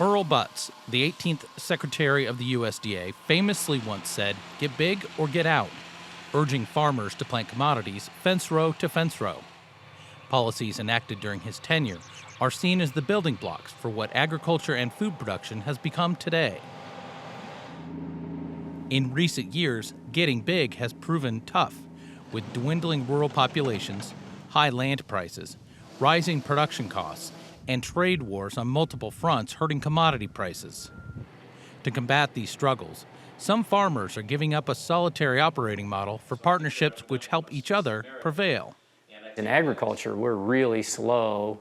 Earl Butz, the 18th Secretary of the USDA, famously once said, "Get big or get out," urging farmers to plant commodities fence row to fence row. Policies enacted during his tenure are seen as the building blocks for what agriculture and food production has become today. In recent years, getting big has proven tough, with dwindling rural populations, high land prices, rising production costs, and trade wars on multiple fronts hurting commodity prices. To combat these struggles, some farmers are giving up a solitary operating model for partnerships which help each other prevail. In agriculture, we're really slow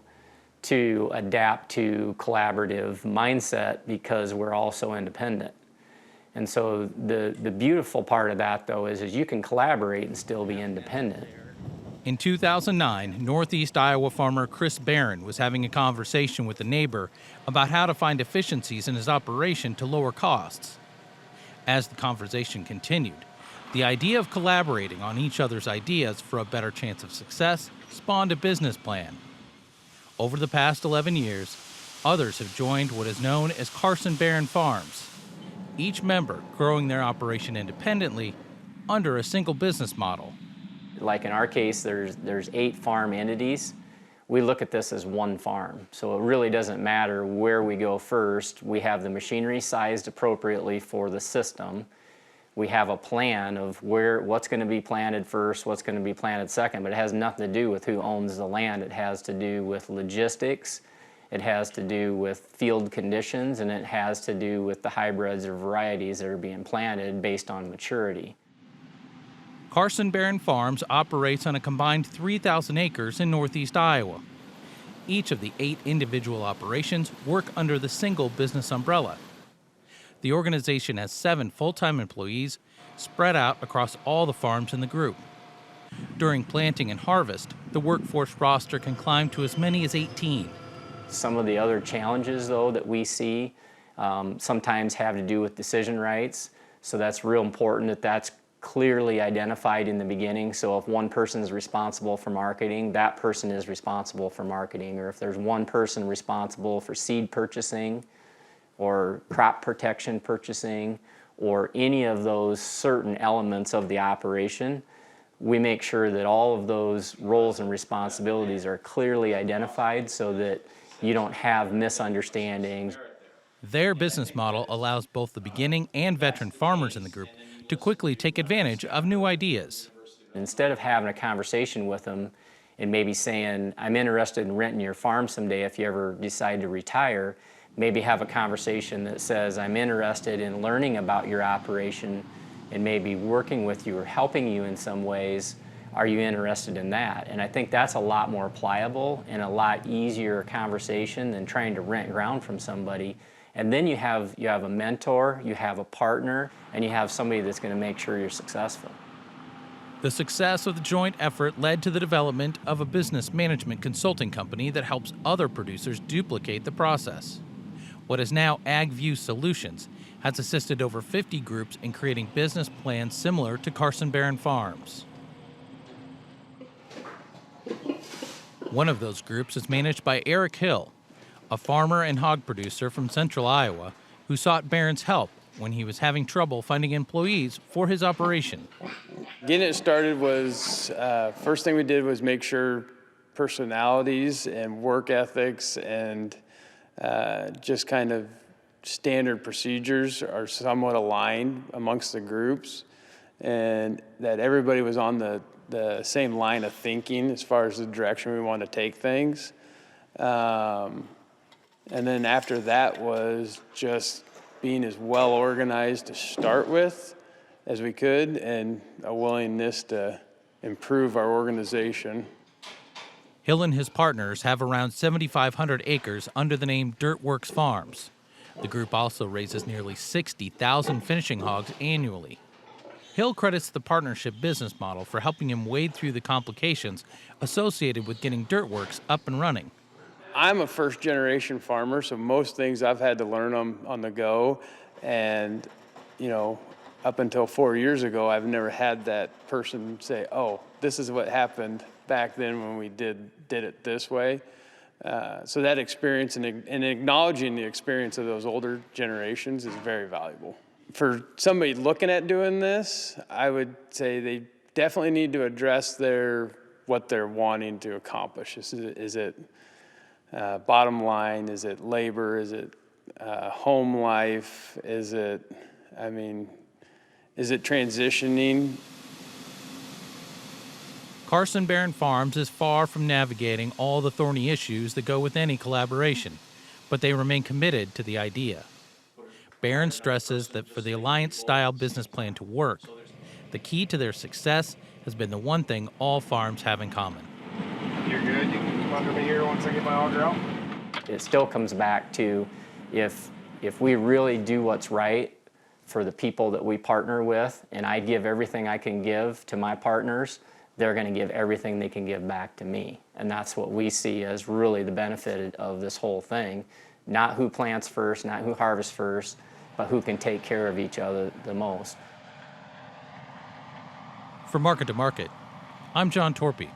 to adapt to collaborative mindset because we're all so independent. And so the beautiful part of that, though, is you can collaborate and still be independent. In 2009, Northeast Iowa farmer Chris Barron was having a conversation with a neighbor about how to find efficiencies in his operation to lower costs. As the conversation continued, the idea of collaborating on each other's ideas for a better chance of success spawned a business plan. Over the past 11 years, others have joined what is known as Carson Barron Farms, each member growing their operation independently under a single business model. Like in our case, there's 8 farm entities. We look at this as one farm. So it really doesn't matter where we go first. We have the machinery sized appropriately for the system. We have a plan of what's going to be planted first, what's going to be planted second, but it has nothing to do with who owns the land. It has to do with logistics, it has to do with field conditions, and it has to do with the hybrids or varieties that are being planted based on maturity. Carson Barron Farms operates on a combined 3,000 acres in northeast Iowa. Each of the 8 individual operations work under the single business umbrella. The organization has 7 full-time employees spread out across all the farms in the group. During planting and harvest, the workforce roster can climb to as many as 18. Some of the other challenges, though, that we see sometimes have to do with decision rights. So that's real important that that's clearly identified in the beginning. So if one person is responsible for marketing, that person is responsible for marketing. Or if there's one person responsible for seed purchasing or crop protection purchasing or any of those certain elements of the operation, we make sure that all of those roles and responsibilities are clearly identified so that you don't have misunderstandings. Their business model allows both the beginning and veteran farmers in the group to quickly take advantage of new ideas. Instead of having a conversation with them and maybe saying, "I'm interested in renting your farm someday if you ever decide to retire," maybe have a conversation that says, "I'm interested in learning about your operation and maybe working with you or helping you in some ways. Are you interested in that?" And I think that's a lot more pliable and a lot easier conversation than trying to rent ground from somebody. And then you have a mentor, you have a partner, and you have somebody that's going to make sure you're successful. The success of the joint effort led to the development of a business management consulting company that helps other producers duplicate the process. What is now AgView Solutions has assisted over 50 groups in creating business plans similar to Carson Barron Farms. One of those groups is managed by Eric Hill, a farmer and hog producer from central Iowa who sought Barron's help when he was having trouble finding employees for his operation. Getting it started was, first thing we did was make sure personalities and work ethics and just kind of standard procedures are somewhat aligned amongst the groups, and that everybody was on the same line of thinking as far as the direction we want to take things. And then after that was just being as well organized to start with as we could and a willingness to improve our organization. Hill and his partners have around 7,500 acres under the name Dirtworks Farms. The group also raises nearly 60,000 finishing hogs annually. Hill credits the partnership business model for helping him wade through the complications associated with getting Dirtworks up and running. I'm a first-generation farmer, so most things I've had to learn on the go. And, up until 4 years ago, I've never had that person say, "Oh, this is what happened back then when we did it this way." So that experience and acknowledging the experience of those older generations is very valuable. For somebody looking at doing this, I would say they definitely need to address what they're wanting to accomplish. Is it bottom line? Is it labor? Is it home life? Is it transitioning? Carson Barron Farms is far from navigating all the thorny issues that go with any collaboration, but they remain committed to the idea. Barron stresses that for the alliance-style business plan to work, the key to their success has been the one thing all farms have in common. You're good. You can come under me here once I get my auger out. It still comes back to if we really do what's right for the people that we partner with, and I give everything I can give to my partners, they're going to give everything they can give back to me. And that's what we see as really the benefit of this whole thing. Not who plants first, not who harvests first, but who can take care of each other the most. For Market to Market, I'm John Torpy.